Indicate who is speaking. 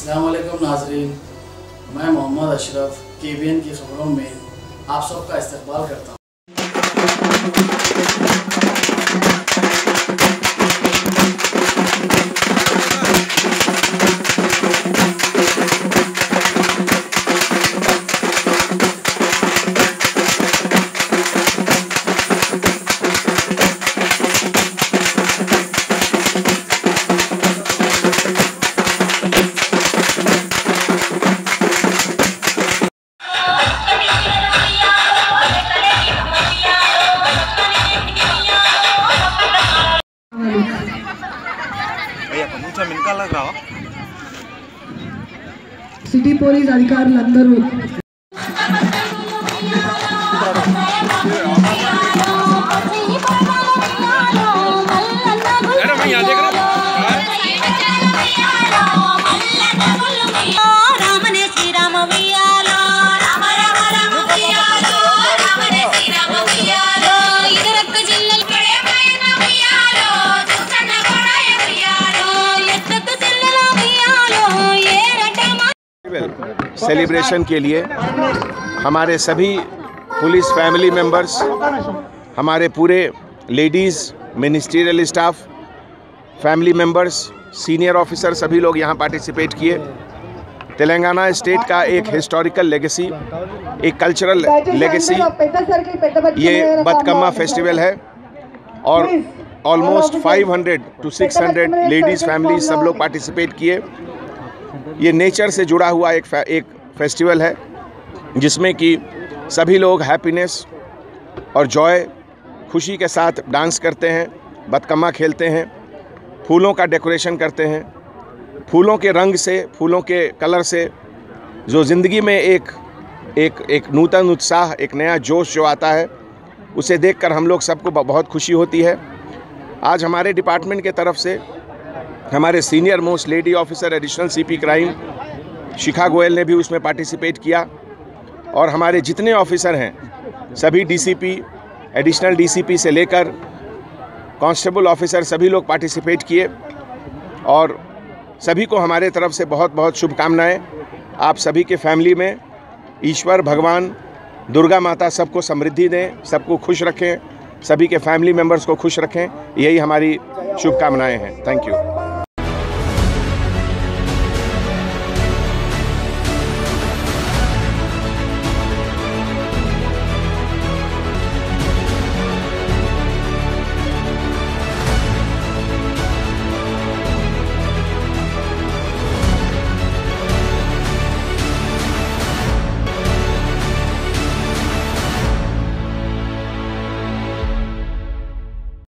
Speaker 1: अस्सलाम वालेकुम नाज़रीन, मैं मोहम्मद अशरफ KBN की खबरों में आप सबका इस्तकबाल करता हूँ।
Speaker 2: సిటీ పోలీస్ అధికారులందరూ
Speaker 3: सेलिब्रेशन के लिए हमारे सभी पुलिस फैमिली मेंबर्स, हमारे पूरे ladies ministerial staff, family members, senior officer सभी लोग यहाँ पार्टिसिपेट किए। तेलंगाना स्टेट का एक हिस्टोरिकल लेगेसी, एक कल्चरल लेगेसी ये बतकम्मा फेस्टिवल है और ऑलमोस्ट 500 to 600 लेडीज़ फैमिली सब लोग पार्टिसिपेट किए। ये नेचर से जुड़ा हुआ एक फेस्टिवल है जिसमें कि सभी लोग हैप्पीनेस और जॉय, खुशी के साथ डांस करते हैं, बतकम्मा खेलते हैं, फूलों का डेकोरेशन करते हैं। फूलों के रंग से, फूलों के कलर से जो ज़िंदगी में एक नूतन उत्साह, एक नया जोश जो आता है, उसे देखकर हम लोग सबको बहुत खुशी होती है। आज हमारे डिपार्टमेंट के तरफ से हमारे senior most lady officer additional CP crime Shikha Goyal ने भी उसमें पार्टिसिपेट किया और हमारे जितने ऑफिसर हैं सभी DCP, एडिशनल DCP से लेकर कांस्टेबल ऑफिसर सभी लोग पार्टिसिपेट किए और सभी को हमारे तरफ से बहुत बहुत शुभकामनाएं। आप सभी के फैमिली में ईश्वर भगवान दुर्गा माता सबको समृद्धि दें, सबको खुश रखें, सभी के फैमिली मेम्बर्स को खुश रखें, यही हमारी शुभकामनाएं हैं। Thank you.